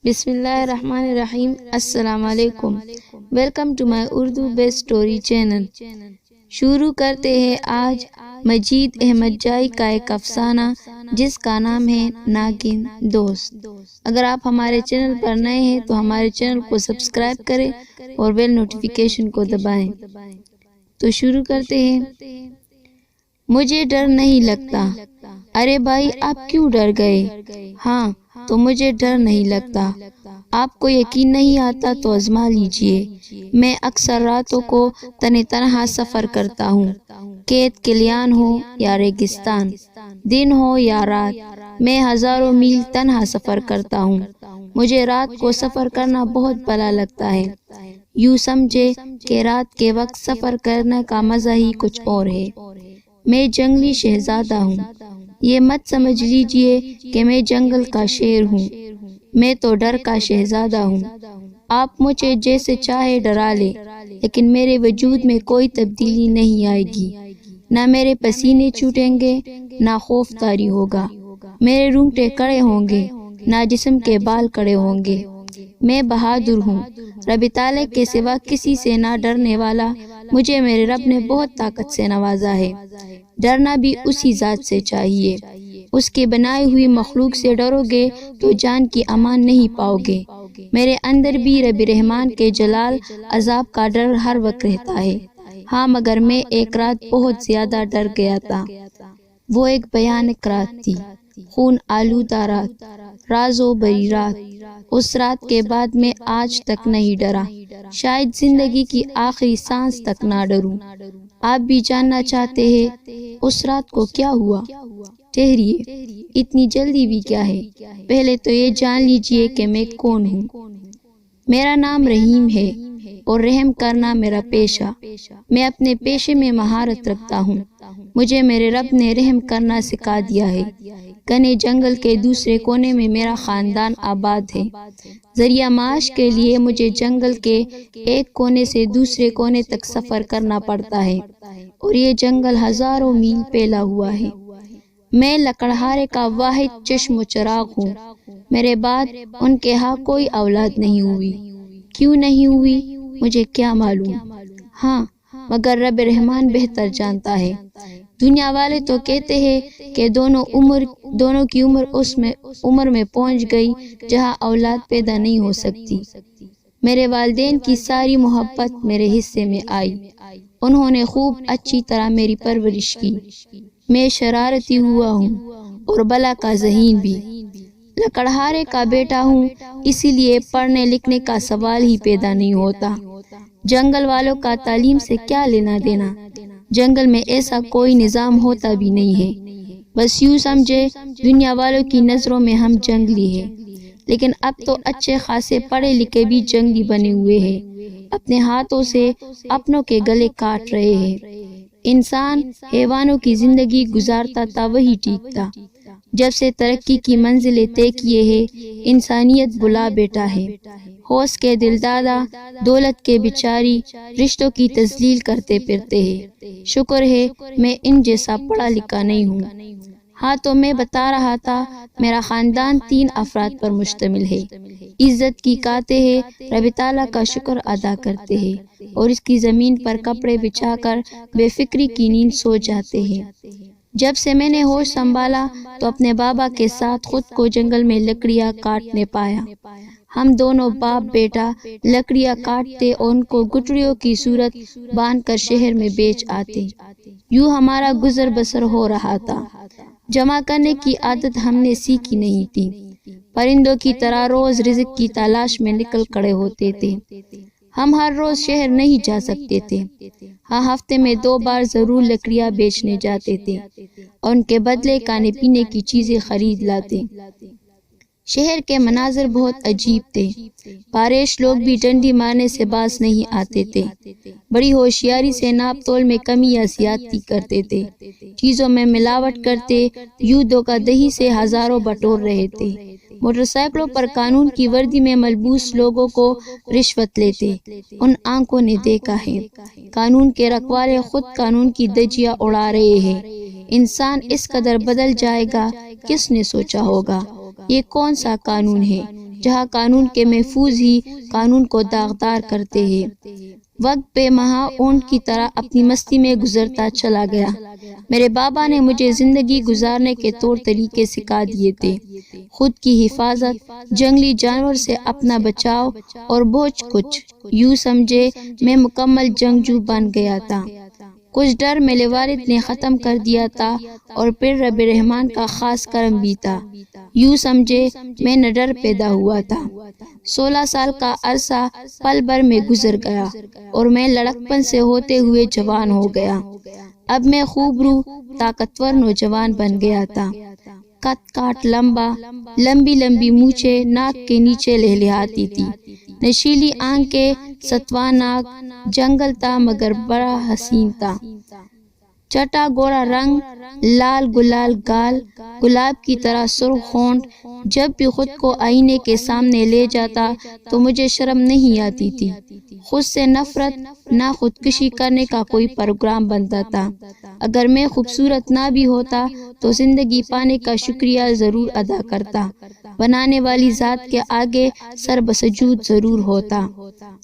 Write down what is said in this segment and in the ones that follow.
بسم اللہ الرحمن الرحیم۔ السلام علیکم۔ Welcome to my Urdu based story channel. شروع کرتے ہیں آج مجید احمد جائی کا ایک افسانہ جس کا نام ہے ناگن دوست۔ اگر آپ ہمارے چینل پر نئے ہیں تو ہمارے چینل کو سبسکرائب کریں اور بیل نوٹیفیکیشن کو دبائیں۔ تو شروع کرتے ہیں۔ مجھے ڈر نہیں لگتا۔ ارے بھائی آپ کیوں ڈر گئے؟ ہاں تو مجھے ڈر نہیں لگتا۔ آپ کو یقین نہیں آتا تو آزما لیجئے۔ میں اکثر راتوں کو تنہا سفر کرتا ہوں، کھیت کھلیان ہو یا ریگستان، دن ہو یا رات، میں ہزاروں میل تنہا سفر کرتا ہوں۔ مجھے رات کو سفر کرنا بہت بھلا لگتا ہے۔ یوں سمجھے کہ رات کے وقت سفر کرنے کا مزہ ہی کچھ اور ہے۔ میں جنگلی شہزادہ ہوں۔ یہ مت سمجھ لیجئے کہ میں جنگل کا شیر ہوں۔ میں تو ڈر کا شہزادہ ہوں۔ آپ مجھے جیسے چاہے ڈرا لے، لیکن میرے وجود میں کوئی تبدیلی نہیں آئے گی۔ نہ میرے پسینے چھوٹیں گے، نہ خوف طاری ہوگا۔ میرے رونگٹے کڑے ہوں گے، نہ جسم کے بال کڑے ہوں گے۔ میں بہادر ہوں۔ رب تعالی کے سوا کسی سے نہ ڈرنے والا مجھے میرے رب نے بہت طاقت سے نوازا ہے۔ ڈرنا بھی اسی ذات سے چاہیے۔ اس کے بنائی ہوئی مخلوق سے ڈرو گے تو جان کی امان نہیں پاؤ گے۔ میرے اندر بھی رب رحمان کے جلال عذاب کا ڈر ہر وقت رہتا ہے۔ ہاں مگر میں ایک رات بہت زیادہ ڈر گیا تھا۔ وہ ایک بھیانک رات تھی، خون آلودہ رات، راز و بری رات۔ اس رات کے بعد میں آج تک نہیں ڈرا، شاید زندگی کی آخری سانس تک نہ ڈروں۔ آپ بھی جاننا چاہتے ہیں اس رات کو کیا ہوا؟ ٹھہریے، اتنی جلدی بھی کیا ہے؟ پہلے تو یہ جان لیجئے کہ میں کون ہوں۔ میرا نام رحیم ہے اور رحم کرنا میرا پیشہ۔ میں اپنے پیشے میں مہارت رکھتا ہوں۔ مجھے میرے رب نے رحم کرنا سکھا دیا ہے۔ گھنے جنگل کے دوسرے کونے میں میرا خاندان آباد ہے۔ ذریعہ معاش کے لیے مجھے جنگل کے ایک کونے سے دوسرے کونے تک سفر کرنا پڑتا ہے، اور یہ جنگل ہزاروں میل پھیلا ہوا ہے۔ میں لکڑہارے کا واحد چشم و چراغ ہوں۔ میرے بعد ان کے ہاں کوئی اولاد نہیں ہوئی۔ کیوں نہیں ہوئی مجھے کیا معلوم؟ ہاں مگر رب رحمان بہتر جانتا ہے۔ دنیا والے تو کہتے ہیں کہ دونوں کی عمر میں پہنچ گئی جہاں اولاد پیدا نہیں ہو سکتی۔ میرے والدین کی ساری محبت میرے حصے میں آئی۔ انہوں نے خوب اچھی طرح میری پرورش کی۔ میں شرارتی ہوا ہوں اور بلا کا ذہین بھی۔ لکڑہارے کا بیٹا ہوں، اسی لیے پڑھنے لکھنے کا سوال ہی پیدا نہیں ہوتا۔ جنگل والوں کا تعلیم سے کیا لینا دینا؟ جنگل میں ایسا کوئی نظام ہوتا بھی نہیں ہے۔ بس یوں سمجھے دنیا والوں کی نظروں میں ہم جنگلی ہیں، لیکن اب تو اچھے خاصے پڑھے لکھے بھی جنگلی بنے ہوئے ہیں، اپنے ہاتھوں سے اپنوں کے گلے کاٹ رہے ہیں۔ انسان حیوانوں کی زندگی گزارتا تھا وہی ٹھیک تھا۔ جب سے ترقی کی منزلیں طے کیے ہیں، انسانیت بلا بیٹھا ہے۔ ہوش کے دل دادا، دولت کے بیچاری، رشتوں کی تذلیل کرتے پھرتے ہیں۔ شکر ہے میں ان جیسا پڑھا لکھا نہیں ہوں۔ ہاں تو میں بتا رہا تھا، میرا خاندان 3 افراد پر مشتمل ہے۔ عزت کی کھاتے ہیں، رب تعالیٰ کا شکر ادا کرتے ہیں، اور اس کی زمین پر کپڑے بچھا کر بے فکری کی نیند سو جاتے ہیں۔ جب سے میں نے ہوش سنبھالا تو اپنے بابا کے ساتھ خود کو جنگل میں لکڑیاں کاٹنے پایا۔ ہم دونوں باپ بیٹا لکڑیاں کاٹتے اور ان کو گٹڑیوں کی صورت باندھ کر شہر میں بیچ آتے۔ یوں ہمارا گزر بسر ہو رہا تھا۔ جمع کرنے کی عادت ہم نے سیکھی نہیں تھی۔ پرندوں کی طرح روز رزق کی تلاش میں نکل کھڑے ہوتے تھے۔ ہم ہر روز شہر نہیں جا سکتے تھے۔ ہاں ہفتے میں 2 بار ضرور لکڑیاں بیچنے جاتے تھے اور ان کے بدلے کھانے پینے کی چیزیں خرید لاتے۔ شہر کے مناظر بہت عجیب تھے۔ پاریش لوگ بھی ڈنڈی مارنے سے باز نہیں آتے تھے۔ بڑی ہوشیاری سے ناپ تول میں کمی یا زیادتی کرتے تھے۔ چیزوں میں ملاوٹ کرتے، یوں دھوکہ دہی سے ہزاروں بٹور رہے تھے۔ موٹر سائیکلوں پر قانون کی وردی میں ملبوس لوگوں کو رشوت لیتے۔ ان آنکھوں نے دیکھا ہے۔ قانون کے رکھوالے خود قانون کی دھجیاں اڑا رہے ہیں۔ انسان اس قدر بدل جائے گا، کس نے سوچا ہوگا؟ یہ کون سا قانون ہے جہاں قانون کے محفوظ ہی قانون کو داغدار کرتے ہیں۔ وقت بے مہا اونٹ کی طرح اپنی مستی میں گزرتا چلا گیا۔ میرے بابا نے مجھے زندگی گزارنے کے طور طریقے سکھا دیے تھے، خود کی حفاظت، جنگلی جانور سے اپنا بچاؤ اور بہت کچھ۔ یوں سمجھے میں مکمل جنگجو بن گیا تھا۔ کچھ ڈر میرے والد نے ختم کر دیا تھا اور پھر رب رحمان کا خاص کرم بھی تھا۔ یوں سمجھے میں نہ ڈر پیدا ہوا تھا۔ 16 سال کا عرصہ پل بھر میں گزر گیا اور میں لڑکپن سے ہوتے ہوئے جوان ہو گیا۔ اب میں خوبرو طاقتور نوجوان بن گیا تھا۔ قد کاٹ لمبا، لمبی لمبی مونچھیں ناک کے نیچے لہلہاتی تھی، نشیلی آنکھیں، ستواں ناک۔ جنگل تھا مگر بڑا حسین تھا۔ چٹا گورا رنگ، لال گلال گال، گلاب کی طرح سرخ ہونٹ۔ جب بھی خود کو آئینے کے سامنے لے جاتا تو مجھے شرم نہیں آتی تھی۔ خود سے نفرت نہ خودکشی کرنے کا کوئی پروگرام بنتا تھا۔ اگر میں خوبصورت نہ بھی ہوتا تو زندگی پانے کا شکریہ ضرور ادا کرتا، بنانے والی ذات کے آگے سر بسجود ضرور ہوتا۔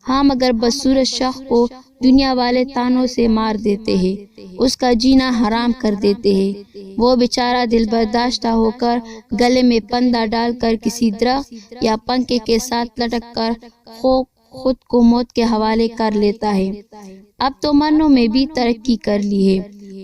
ہاں مگر بدصورت شخص کو دنیا والے تانوں سے مار دیتے ہیں، اس کا جینا حرام کر دیتے ہیں۔ وہ بیچارہ دل برداشتہ ہو کر گلے میں پندہ ڈال کر کسی درخت یا پنکھے کے ساتھ لٹک کر خود کو موت کے حوالے کر لیتا ہے۔ اب تو مرنوں میں بھی ترقی کر لی ہے،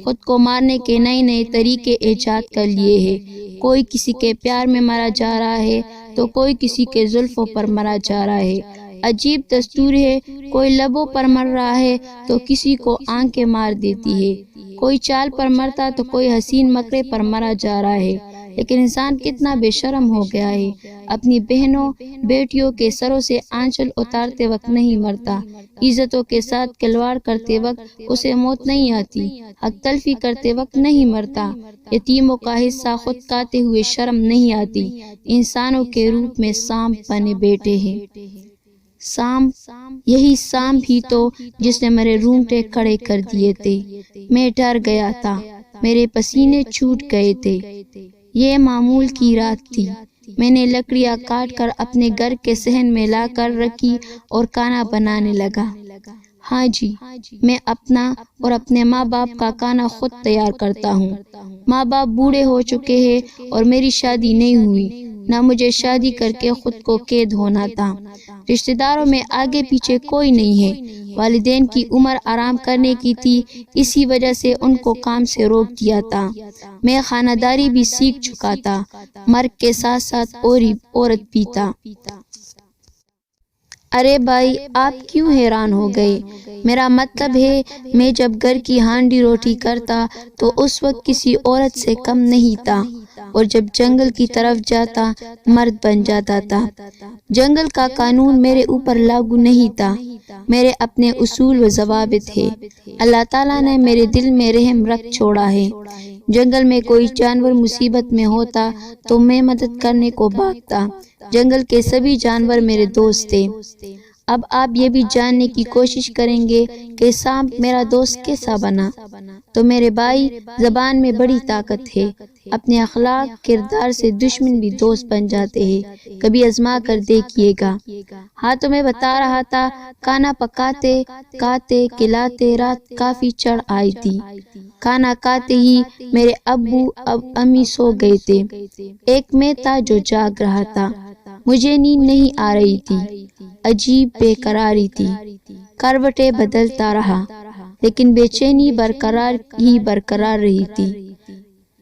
خود کو مارنے کے نئے نئے طریقے ایجاد کر لیے ہیں۔ کوئی کسی کے پیار میں مرا جا رہا ہے تو کوئی کسی کے زلفوں پر مرا جا رہا ہے۔ عجیب دستور ہے، کوئی لبوں پر مر رہا ہے تو کسی کو آنکھیں مار دیتی ہے، کوئی چال پر مرتا تو کوئی حسین مکرے پر مرا جا رہا ہے۔ لیکن انسان کتنا بے شرم ہو گیا ہے، اپنی بہنوں بیٹیوں کے سروں سے آنچل اتارتے وقت نہیں مرتا، عزتوں کے ساتھ کھلواڑ کرتے وقت اسے موت نہیں آتی، حق تلفی کرتے وقت نہیں مرتا، یتیموں کا حصہ خود کھاتے ہوئے شرم نہیں آتی۔ انسانوں کے روپ میں سانپ بنے بیٹھے ہیں۔ سانپ، یہی سانپ ہی تو جس نے میرے رونگٹے کھڑے کر دیے تھے۔ میں ڈر گیا تھا، میرے پسینے چھوٹ گئے تھے۔ یہ معمول کی رات تھی۔ میں نے لکڑیاں کاٹ کر اپنے گھر کے صحن میں لا کر رکھی اور کھانا بنانے لگا۔ ہاں جی، میں اپنا اور اپنے ماں باپ کا کھانا خود تیار کرتا ہوں۔ ماں باپ بوڑھے ہو چکے ہیں اور میری شادی نہیں ہوئی، نہ مجھے شادی کر کے خود کو قید ہونا تھا۔ رشتہ داروں میں آگے پیچھے کوئی نہیں ہے۔ والدین کی عمر آرام کرنے کی تھی، اسی وجہ سے ان کو کام سے روک دیا تھا۔ میں خانہ داری بھی سیکھ چکا تھا، مرد کے ساتھ ساتھ عورت بھی تھا۔ ارے بھائی، آپ کیوں حیران ہو گئے؟ میرا مطلب ہے میں جب گھر کی ہانڈی روٹی کرتا تو اس وقت کسی عورت سے کم نہیں تھا، اور جب جنگل کی طرف جاتا مرد بن جاتا تھا۔ جنگل کا قانون میرے اوپر لاگو نہیں تھا، میرے اپنے اصول و ضوابط ہے۔ اللہ تعالیٰ نے میرے دل میں رحم رکھ چھوڑا ہے۔ جنگل میں کوئی جانور مصیبت میں ہوتا تو میں مدد کرنے کو بھاگتا۔ جنگل کے سبھی جانور میرے دوست تھے۔ اب آپ یہ بھی جاننے کی کوشش کریں گے کہ سانپ میرا دوست کیسا بنا؟ تو میرے بھائی، زبان میں بڑی طاقت ہے، اپنے اخلاق کردار سے دشمن بھی دوست بن جاتے ہیں، کبھی آزما کر دیکھیے گا۔ ہاں تو میں بتا رہا تھا، کھانا پکاتے کھاتے کھلاتے رات کافی چڑھ آئی تھی۔ کھانا کھاتے ہی میرے ابو امی سو گئے تھے، ایک میں تھا جو جاگ رہا تھا۔ مجھے نیند نہیں آ رہی تھی، عجیب بے قراری تھی، کروٹیں بدلتا رہا لیکن بے چینی برقرار رہی تھی۔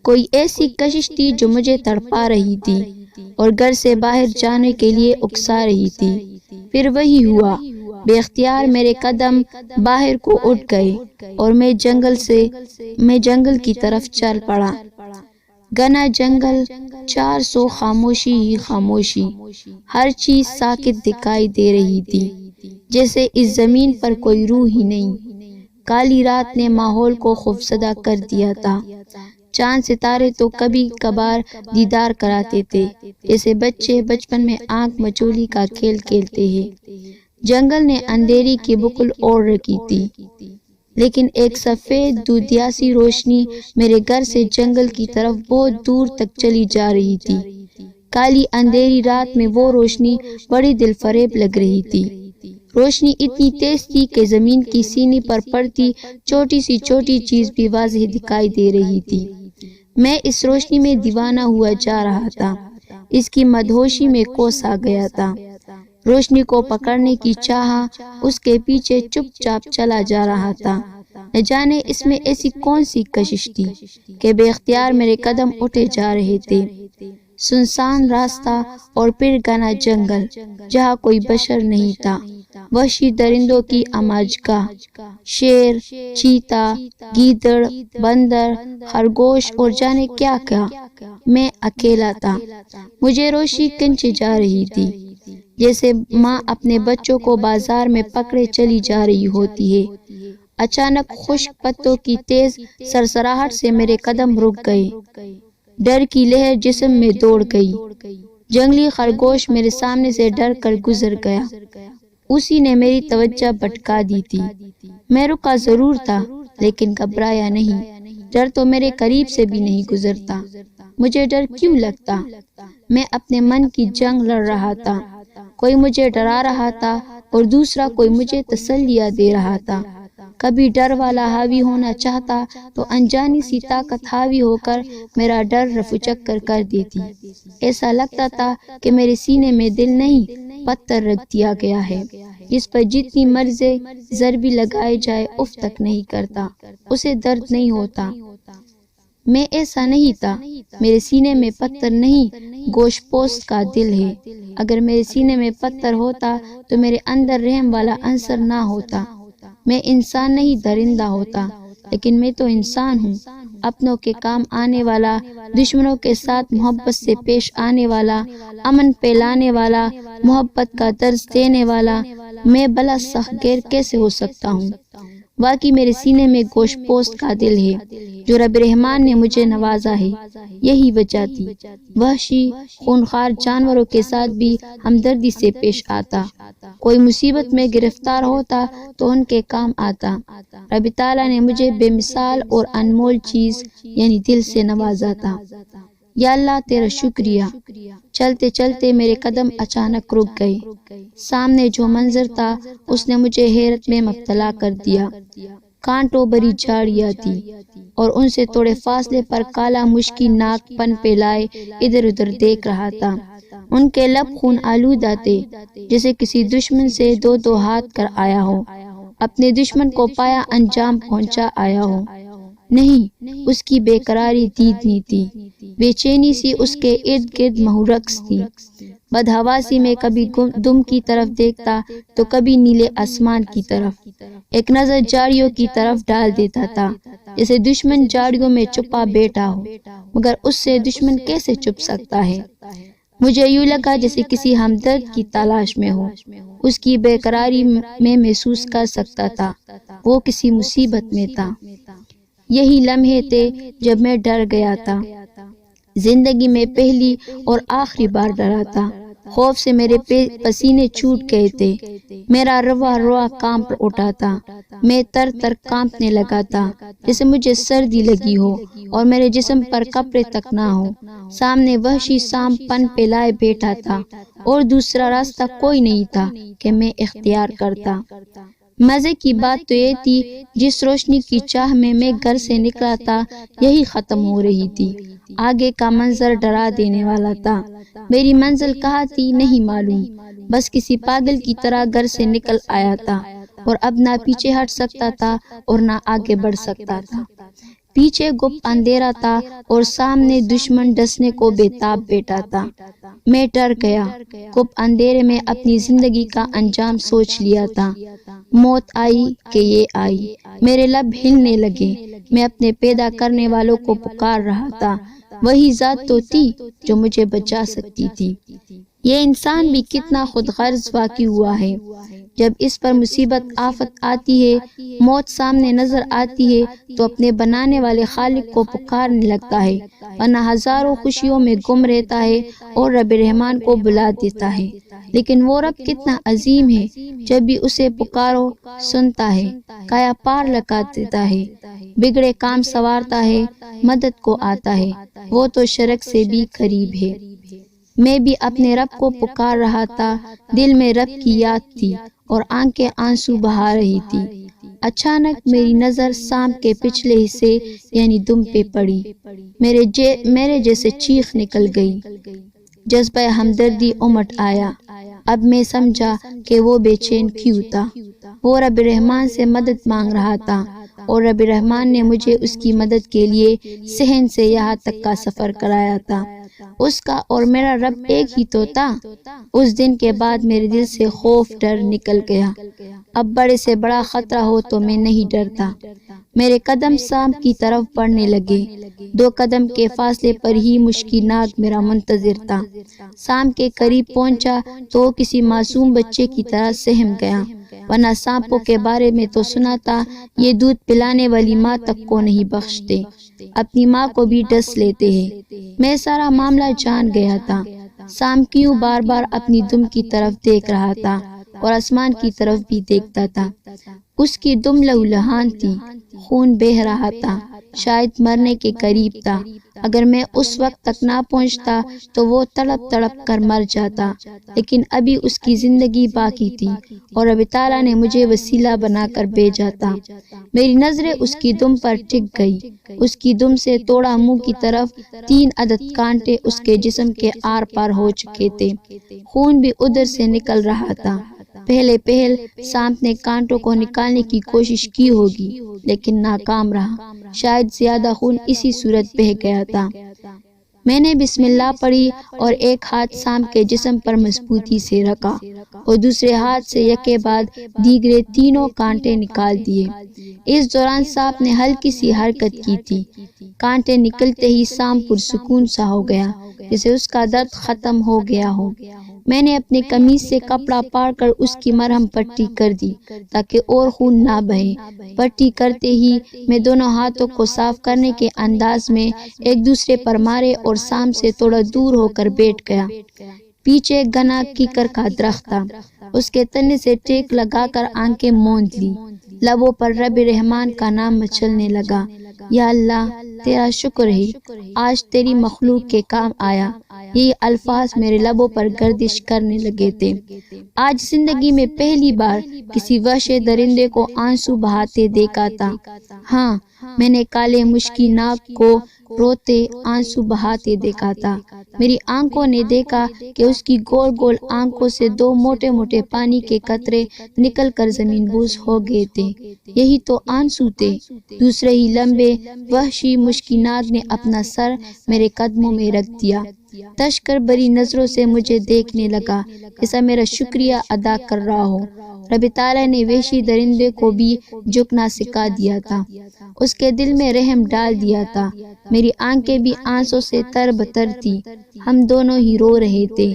کوئی ایسی کشش تھی جو مجھے تڑپا رہی تھی اور گھر سے باہر جانے کے لیے اکسا رہی تھی۔ پھر وہی ہوا، بے اختیار میرے قدم باہر کو اٹھ گئے اور میں جنگل کی طرف چل پڑا۔ گھنا جنگل، 400 خاموشی ہی خاموشی، ہر چیز ساکت دکھائی دے رہی تھی، جیسے اس زمین پر کوئی روح ہی نہیں۔ کالی رات نے ماحول کو خوفزدہ کر دیا تھا۔ چاند ستارے تو کبھی کبھار دیدار کراتے تھے، جیسے بچے بچپن میں آنکھ مچولی کا کھیل کھیلتے ہیں۔ جنگل نے اندھیری کی بخل اوڑھ رکھی تھی، لیکن ایک سفید دودھیاسی روشنی میرے گھر سے جنگل کی طرف بہت دور تک چلی جا رہی تھی۔ کالی اندھیری رات میں وہ روشنی بڑی دل فریب لگ رہی تھی۔ روشنی اتنی تیز تھی کہ زمین کی سینے پر پڑتی چھوٹی سی چھوٹی چیز بھی واضح دکھائی دے رہی تھی۔ میں اس روشنی میں دیوانہ ہوا جا رہا تھا، اس کی مدہوشی میں کوس آ گیا تھا۔ روشنی کو پکڑنے کی چاہت اس کے پیچھے چپ چاپ چلا جا رہا تھا۔ نہ جانے اس میں ایسی کون سی کشش تھی کہ بے اختیار میرے قدم اٹھے جا رہے تھے۔ سنسان راستہ اور پھر گھنا جنگل جہاں کوئی بشر نہیں تھا، وحشی درندوں کی آماجگاہ، شیر، چیتا، گیدڑ، بندر، خرگوش اور جانے کیا کیا۔ میں اکیلا تھا۔ مجھے روشنی کھنچے جا رہی تھی، جیسے ماں اپنے بچوں کو بازار میں پکڑے چلی جا رہی ہوتی ہے۔ اچانک خشک پتوں کی تیز سرسراہٹ سے میرے قدم رک گئے۔ ڈر کی لہر جسم میں دوڑ گئی۔ جنگلی خرگوش میرے سامنے سے ڈر کر گزر گیا۔ اسی نے میری توجہ بھٹکا دی تھی۔ میں رکا ضرور تھا لیکن گھبرایا نہیں۔ ڈر تو میرے قریب سے بھی نہیں گزرتا۔ مجھے ڈر کیوں لگتا؟ میں اپنے من کی جنگ لڑ رہا تھا۔ کوئی مجھے ڈرا رہا تھا اور دوسرا کوئی مجھے تسلیاں دے رہا تھا۔ کبھی ڈر والا حاوی ہونا چاہتا تو انجانی سی طاقت حاوی ہو کر میرا ڈر رفع چکر کر دیتی۔ ایسا لگتا تھا کہ میرے سینے میں دل نہیں پتھر رکھ دیا گیا ہے، جس پر جتنی مرضی ضربی لگائے جائے اف تک نہیں کرتا، اسے درد نہیں ہوتا۔ میں ایسا نہیں تھا۔ میرے سینے میں پتھر نہیں، گوشت پوست کا دل ہے۔ اگر میرے سینے میں پتھر ہوتا تو میرے اندر رحم والا عنصر نہ ہوتا۔ میں انسان نہیں درندہ ہوتا، لیکن میں تو انسان ہوں، اپنوں کے کام آنے والا، دشمنوں کے ساتھ محبت سے پیش آنے والا، امن پھیلانے والا، محبت کا درس دینے والا۔ میں بلا سخگیر کیسے ہو سکتا ہوں؟ واقعی میرے سینے میں گوشت پوست کا دل ہے جو رب رحمان نے مجھے نوازا ہے۔ یہی وجہ تھی وحشی خونخوار جانوروں کے ساتھ بھی ہمدردی سے پیش آتا۔ کوئی مصیبت میں گرفتار ہوتا تو ان کے کام آتا۔ رب تعالیٰ نے مجھے بے مثال اور انمول چیز یعنی دل سے نوازا تھا۔ یا اللہ تیرا شکریہ۔ چلتے چلتے میرے قدم اچانک رک گئے۔ سامنے جو منظر تھا اس نے مجھے حیرت میں مبتلا کر دیا۔ کانٹوں بھری جھاڑیاں تھی اور ان سے تھوڑے فاصلے پر کالا مشکی ناگ پن پھیلائے ادھر ادھر دیکھ رہا تھا۔ ان کے لب خون آلودہ تھے، جیسے کسی دشمن سے دو ہاتھ کر آیا ہو، اپنے دشمن کو پایا انجام پہنچا آیا ہو۔ نہیں، اس کی بے قراری دیدنی تھی، بے چینی سی اس کے ارد گرد محرقس تھی۔ بدحواسی میں کبھی دم کی طرف دیکھتا تو کبھی نیلے آسمان کی طرف۔ ایک نظر جھاڑیوں کی طرف ڈال دیتا تھا، جیسے دشمن جھاڑیوں میں چھپا بیٹھا ہو، مگر اس سے دشمن کیسے چھپ سکتا ہے؟ مجھے یوں لگا جیسے کسی ہمدرد کی تلاش میں ہو۔ اس کی بے قراری میں محسوس کر سکتا تھا وہ کسی مصیبت میں تھا۔ یہی لمحے تھے جب میں ڈر گیا تھا، زندگی میں پہلی اور آخری بار ڈرا تھا۔ خوف سے میرے پسینے چھوٹ گئے تھے، میرا روا کانپ اٹھا تھا، میں تر تر کانپنے لگا تھا جیسے مجھے سردی لگی ہو اور میرے جسم پر کپڑے تک نہ ہو۔ سامنے وحشی سانپ پن پھیلائے بیٹھا تھا اور دوسرا راستہ کوئی نہیں تھا کہ میں اختیار کرتا۔ مزے کی بات تو یہ تھی جس روشنی کی چاہ میں گھر سے نکلا تھا یہی ختم ہو رہی تھی۔ آگے کا منظر ڈرا دینے والا تھا۔ میری منزل کہاں تھی نہیں معلوم، بس کسی پاگل کی طرح گھر سے نکل آیا تھا اور اب نہ پیچھے ہٹ سکتا تھا اور نہ آگے بڑھ سکتا تھا۔ پیچھے گپ اندھیرا تھا اور سامنے دشمن ڈسنے کو بے تاب بیٹھا تھا۔ میں ڈر گیا، گپ اندھیرے میں اپنی زندگی کا انجام سوچ لیا تھا۔ موت آئی کہ یہ آئی، میرے لب ہلنے لگے۔ میں اپنے پیدا کرنے والوں کو پکار رہا تھا، وہی ذات تو تھی جو مجھے بچا سکتی تھی۔ یہ انسان بھی کتنا خود غرض واقع ہوا ہے۔ جب اس پر مصیبت آفت آتی ہے، موت سامنے نظر آتی ہے تو اپنے بنانے والے خالق کو پکارنے لگتا ہے، ورنہ ہزاروں خوشیوں میں گم رہتا ہے اور رب رحمان کو بلا دیتا ہے۔ لیکن وہ رب کتنا عظیم ہے، جب بھی اسے پکارو سنتا ہے، کایا پار لگا دیتا ہے، بگڑے کام سنوارتا ہے، مدد کو آتا ہے۔ وہ تو شرک سے بھی قریب ہے۔ میں بھی اپنے رب کو پکار رہا تھا، دل میں رب کی یاد تھی اور آنکھیں آنسو بہا رہی تھی۔ اچانک میری نظر سانپ کے پچھلے حصے یعنی دم پہ پڑی۔ میرے جیسے چیخ نکل گئی۔ جذبہ ہمدردی امٹ آیا۔ اب میں سمجھا کہ وہ بے چین کیوں تھا۔ وہ رب رحمان سے مدد مانگ رہا تھا اور رب رحمان نے مجھے اس کی مدد کے لیے صحن سے یہاں تک کا سفر کرایا تھا۔ اس کا اور میرا رب ایک ہی تو تھا۔ اس دن کے بعد میرے دل سے خوف ڈر نکل گیا۔ اب بڑے سے بڑا خطرہ ہو تو میں نہیں ڈرتا۔ میرے قدم سانپ کی طرف بڑھنے لگے۔ 2 قدم کے فاصلے پر ہی مشکیناگ میرا منتظر تھا۔ سانپ کے قریب پہنچا تو وہ کسی معصوم بچے کی طرح سہم گیا، ورنہ سانپوں کے بارے میں تو سنا تھا، یہ دودھ پلانے والی ماں تک کو نہیں بخشتے، اپنی ماں کو بھی ڈس لیتے ہیں۔ میں سارا معاملہ جان گیا تھا۔ سانپ کیوں بار بار اپنی دم کی طرف دیکھ رہا تھا اور آسمان کی طرف بھی دیکھتا تھا۔ اس کی دم لہولہان تھی، خون بہہ رہا تھا، شاید مرنے کے قریب تھا۔ اگر میں اس وقت تک نہ پہنچتا تو وہ تڑپ تڑپ کر مر جاتا، لیکن ابھی اس کی زندگی باقی تھی اور رب تعالیٰ نے مجھے وسیلہ بنا کر بھیجا تھا۔ میری نظریں اس کی دم پر ٹک گئی۔ اس کی دم سے توڑا منہ کی طرف 3 عدد کانٹے اس کے جسم کے آر پار ہو چکے تھے، خون بھی ادھر سے نکل رہا تھا۔ پہل سانپ نے کانٹوں کو نکالنے کی کوشش کی ہوگی لیکن ناکام رہا، شاید زیادہ خون اسی صورت بہہ گیا تھا۔ میں نے بسم اللہ پڑھی اور ایک ہاتھ سانپ کے جسم پر مضبوطی سے رکھا اور دوسرے ہاتھ سے یکے بعد دیگرے 3 کانٹے نکال دیے۔ اس دوران سانپ نے ہلکی سی حرکت کی تھی۔ کانٹے نکلتے ہی سانپ پرسکون سا ہو گیا، جیسے اس کا درد ختم ہو گیا ہو۔ میں نے اپنی قمیص سے کپڑا پاڑ کر اس کی مرہم پٹی کر دی تاکہ اور خون نہ بہے۔ پٹی کرتے ہی میں دونوں ہاتھوں کو صاف کرنے کے انداز میں ایک دوسرے پر مارے اور سانپ سے تھوڑا دور ہو کر بیٹھ گیا۔ پیچھے ایک گھنا کیکر کا درخت تھا، اس کے تنے سے ٹیک لگا کر آنکھیں موند لی، لبوں پر رب رحمان کا نام مچلنے لگا۔ یا اللہ تیرا شکر ہے، آج تیری مخلوق کے کام آیا۔ یہ الفاظ میرے لبوں پر گردش کرنے لگے تھے۔ آج زندگی میں پہلی بار کسی وحشی درندے کو آنسو بہاتے دیکھا تھا۔ ہاں، میں نے کالے مشکی ناگ کو روتے آنسو بہاتے دیکھا تھا۔ میری آنکھوں نے دیکھا کہ اس کی گول گول آنکھوں سے 2 موٹے موٹے پانی کے قطرے نکل کر زمین بوس ہو گئے تھے۔ یہی تو آنسو تھے۔ دوسرے ہی لمبے وحشی مشکی ناگ نے اپنا سر میرے قدموں میں رکھ دیا، تشکر بری نظروں سے مجھے دیکھنے لگا، جیسا میرا شکریہ ادا کر رہا ہو۔ رب تعالیٰ نے وحشی درندے کو بھی جھکنا سکھا دیا تھا، اس کے دل میں رحم ڈال دیا تھا۔ میری آنکھیں بھی آنسوں سے تر بتر تھی، ہم دونوں ہی رو رہے تھے۔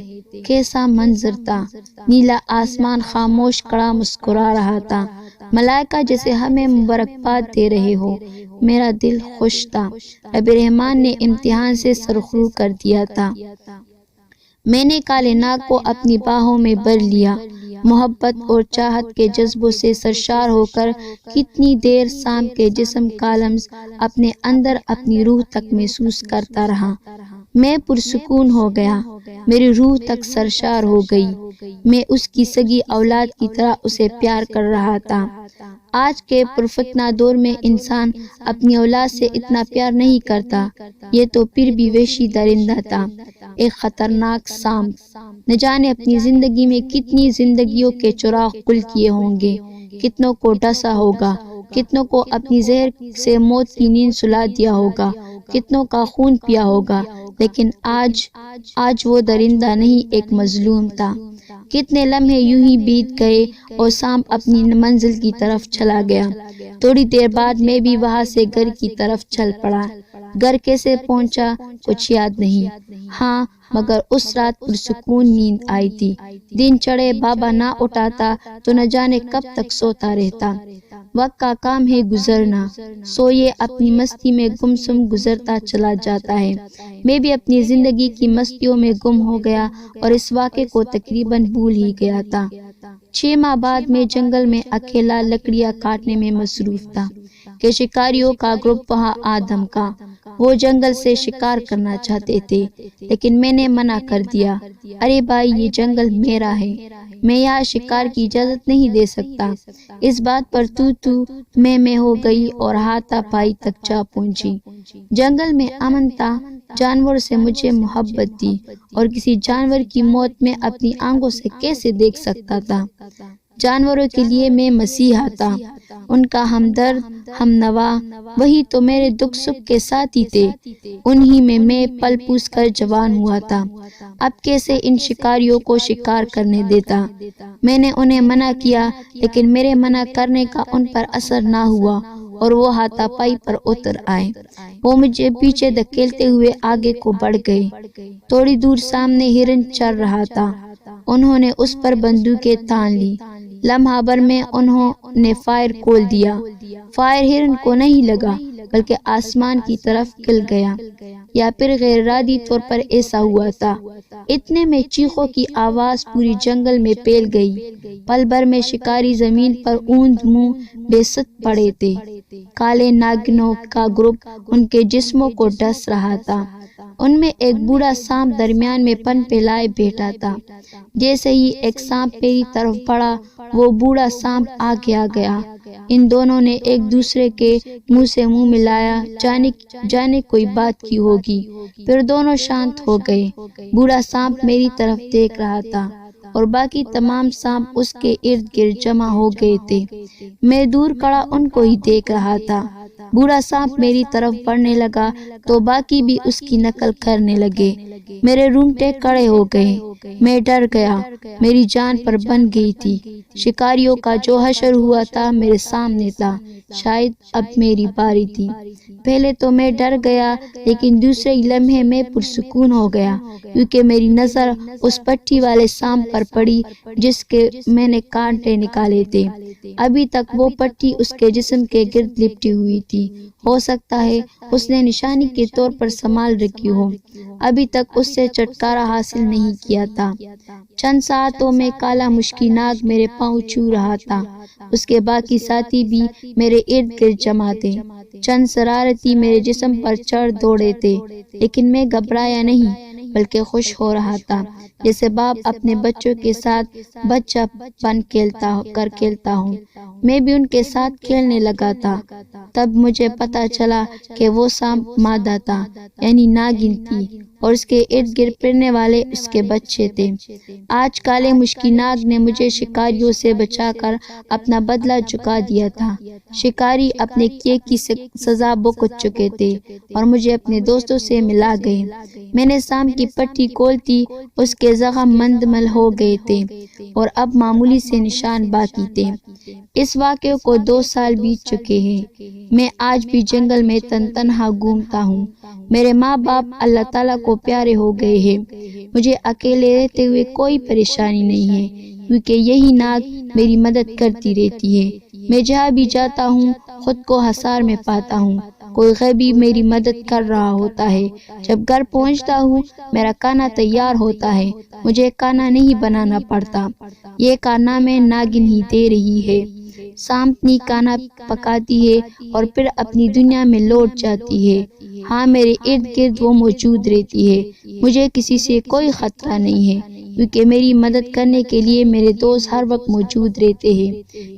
کیسا منظر تھا، نیلا آسمان خاموش کڑا مسکرا رہا تھا، ملائکہ جیسے ہمیں مبارکباد دے رہے ہو۔ میرا دل خوش تھا، رب رحمان نے امتحان سے سرخرو کر دیا تھا۔ میں نے کالے ناگ کو اپنی باہوں میں بھر لیا، محبت اور چاہت کے جذبوں سے سرشار ہو کر کتنی دیر سانپ کے جسم کا لمس اپنے اندر اپنی روح تک محسوس کرتا رہا۔ میں پرسکون ہو گیا، میری روح تک سرشار ہو گئی۔ میں اس کی سگی اولاد کی طرح اسے پیار کر رہا تھا۔ آج کے پرفتنا دور میں انسان اپنی اولاد سے اتنا پیار نہیں کرتا، یہ تو پھر بھی وحشی درندہ تھا، ایک خطرناک سانپ۔ نہ جانے اپنی زندگی میں کتنی زندگیوں کے چراغ گل کیے ہوں گے، کتنوں کو ڈسا ہوگا، کتنوں کو اپنی زہر سے موت کی نیند سلا دیا ہوگا، کتنوں کا خون پیا ہوگا، لیکن آج وہ درندہ نہیں، ایک مظلوم تھا۔ کتنے لمحے یوں ہی بیت گئے اور سانپ اپنی منزل کی طرف چلا گیا۔ تھوڑی دیر بعد میں بھی وہاں سے گھر کی طرف چل پڑا۔ گھر کیسے پہنچا کچھ یاد نہیں، ہاں مگر اس رات پرسکون نیند آئی تھی۔ دن چڑھے بابا نہ اٹھاتا تو نہ جانے کب تک سوتا رہتا۔ وقت کا کام ہے گزرنا، سوئے اپنی مستی میں گمسم گزرتا چلا جاتا ہے۔ میں بھی اپنی زندگی کی مستیوں میں گم ہو گیا اور اس واقعے کو تقریباً بھول ہی گیا تھا۔ 6 ماہ بعد میں جنگل میں اکیلا لکڑیاں کاٹنے میں مصروف تھا کہ شکاریوں کا گروپ وہاں آ دھمکا۔ وہ جنگل سے شکار کرنا چاہتے تھے، لیکن میں نے منع کر دیا۔ ارے بھائی، یہ جنگل میرا ہے، میں یہاں شکار کی اجازت نہیں دے سکتا۔ اس بات پر تو میں ہو گئی اور ہاتھا پائی تک جا پہنچی۔ جنگل میں امن تھا، جانور سے مجھے محبت تھی، اور کسی جانور کی موت میں اپنی آنکھوں سے کیسے دیکھ سکتا تھا۔ جانوروں کے لیے میں مسیحا تھا، ان کا ہمدرد، ہم نوا، وہی تو میرے دکھ سکھ کے ساتھی تھے، انہی میں پل پوس کر جوان ہوا تھا۔ اب کیسے ان شکاریوں کو شکار کرنے دیتا؟ میں نے انہیں منع کیا، لیکن میرے منع کرنے کا ان پر اثر نہ ہوا اور وہ ہاتھا پائی پر اتر آئے۔ وہ مجھے پیچھے دھکیلتے ہوئے آگے کو بڑھ گئے۔ تھوڑی دور سامنے ہرن چر رہا تھا، انہوں نے اس پر بندوقیں تان لی۔ لمحہ بھر میں انہوں نے فائر کھول دیا۔ فائر ہرن کو نہیں لگا، بلکہ آسمان کی طرف کھل گیا، یا پھر غیر ارادی طور پر ایسا ہوا تھا۔ اتنے میں چیخوں کی آواز پوری جنگل میں پھیل گئی۔ پل بھر میں شکاری زمین پر اوند منہ بے ست پڑے تھے۔ کالے ناگنوں کا گروپ ان کے جسموں کو ڈس رہا تھا۔ ان میں ایک بوڑھا سانپ درمیان میں پن پھیلائے بیٹھا تھا۔ جیسے ہی ایک سانپ میری طرف بڑھا، وہ بوڑھا سانپ آگے آ گیا۔ ان دونوں نے ایک دوسرے کے منہ سے منہ ملایا، جانے کوئی بات کی ہوگی، پھر دونوں شانت ہو گئے۔ بوڑھا سانپ میری طرف دیکھ رہا تھا اور باقی تمام سانپ اس کے ارد گرد جمع ہو گئے تھے۔ میں دور کھڑا ان کو ہی دیکھ رہا تھا۔ بوڑھا سانپ میری طرف بڑھنے لگا تو باقی بھی اس کی نقل کرنے لگے۔ میرے رونگٹے کھڑے ہو گئے، میں ڈر گیا، میری جان پر بن گئی تھی۔ شکاریوں کا جو حشر ہوا تھا میرے سامنے تھا، شاید اب میری باری تھی۔ پہلے تو میں ڈر گیا، لیکن دوسرے لمحے میں پرسکون ہو گیا، کیونکہ میری نظر اس پٹھی والے سانپ پر پڑی جس کے میں نے کانٹے نکالے تھے۔ ابھی تک وہ پٹھی اس کے جسم کے گرد لپٹی ہوئی تھی، ہو سکتا ہے اس نے نشانی کے طور پر سنبھال رکھی ہو، ابھی تک اس سے چھٹکارا حاصل نہیں کیا تھا۔ چند ساعتوں میں کالا مشکی ناگ میرے پاؤں چھو رہا تھا، اس کے باقی ساتھی بھی میرے ارد گرد جمع تھے۔ چند شرارتی میرے جسم پر چڑھ دوڑے تھے، لیکن میں گھبرایا نہیں، بلکہ خوش ہو رہا تھا، جیسے باپ اپنے بچوں کے ساتھ بچہ پن کھیلتا ہوں۔ میں بھی ان کے ساتھ کھیلنے لگا تھا۔ تب مجھے پتا چلا کہ وہ سانپ مادہ تھا، یعنی ناگن تھی، اور اس کے ارد گرد پھرنے والے اس کے بچے تھے۔ آج کالے مشکی ناگ نے مجھے شکاریوں سے بچا کر اپنا بدلہ چکا دیا تھا۔ شکاری اپنے کیے کی سزا بھگت چکے تھے اور مجھے اپنے دوستوں سے ملا گئے۔ میں نے سانپ کی پٹی کھولتی، اس کے زخم مندمل ہو گئے تھے اور اب معمولی سے نشان باقی تھے۔ اس واقعے کو 2 سال بیت چکے ہیں۔ میں آج بھی جنگل میں تنہا گھومتا ہوں۔ میرے ماں باپ اللہ تعالیٰ کو پیارے ہو گئے ہیں۔ مجھے اکیلے رہتے ہوئے کوئی پریشانی نہیں ہے، کیونکہ یہی ناگ میری مدد کرتی رہتی ہے۔ میں جہاں بھی جاتا ہوں خود کو حصار میں پاتا ہوں، کوئی غیبی میری مدد کر رہا ہوتا ہے۔ جب گھر پہنچتا ہوں میرا کھانا تیار ہوتا ہے، مجھے کھانا نہیں بنانا پڑتا، یہ کھانا میں ناگن ہی دے رہی ہے۔ سانپنی کھانا پکاتی ہے اور پھر اپنی دنیا میں لوٹ جاتی ہے۔ ہاں، میرے ارد گرد وہ موجود رہتی ہے، مجھے کسی سے کوئی خطرہ نہیں ہے، کیونکہ میری مدد کرنے کے لیے میرے دوست ہر وقت موجود رہتے ہیں۔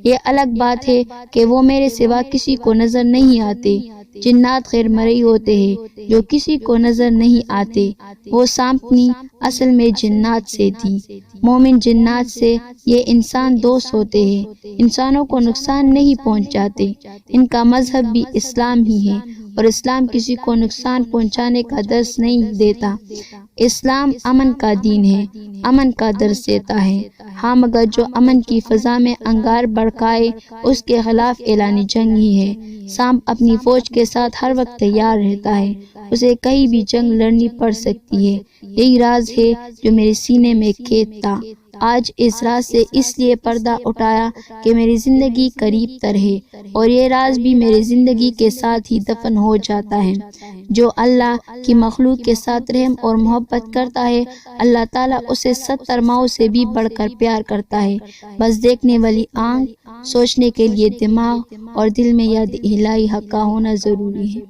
یہ الگ بات ہے کہ وہ میرے سوا کسی کو نظر نہیں آتے۔ جنات غیر مرئی ہوتے ہیں جو کسی کو نظر نہیں آتے۔ وہ سانپنی اصل میں جنات سے تھی، مومن جنات سے۔ یہ انسان دوست ہوتے ہیں، انسانوں کو نقصان نہیں پہنچاتے۔ ان کا مذہب بھی اسلام ہی ہے، اور اسلام کسی کو نقصان پہنچانے کا درس نہیں دیتا۔ اسلام امن کا دین ہے، امن کا درس دیتا ہے۔ ہاں، مگر جو امن کی فضا میں انگار بھڑکائے اس کے خلاف اعلان جنگ ہی ہے۔ سانپ اپنی فوج کے ساتھ ہر وقت تیار رہتا ہے، اسے کہیں بھی جنگ لڑنی پڑ سکتی ہے۔ یہی راز ہے جو میرے سینے میں قید تھا۔ آج اس راز سے اس لیے پردہ اٹھایا کہ میری زندگی قریب تر ہے، اور یہ راز بھی میری زندگی کے ساتھ ہی دفن ہو جاتا ہے۔ جو اللہ کی مخلوق کے ساتھ رحم اور محبت کرتا ہے، اللہ تعالیٰ اسے 70 ماؤں سے بھی بڑھ کر پیار کرتا ہے۔ بس دیکھنے والی آنکھ، سوچنے کے لیے دماغ اور دل میں یاد الہی حقہ ہونا ضروری ہے۔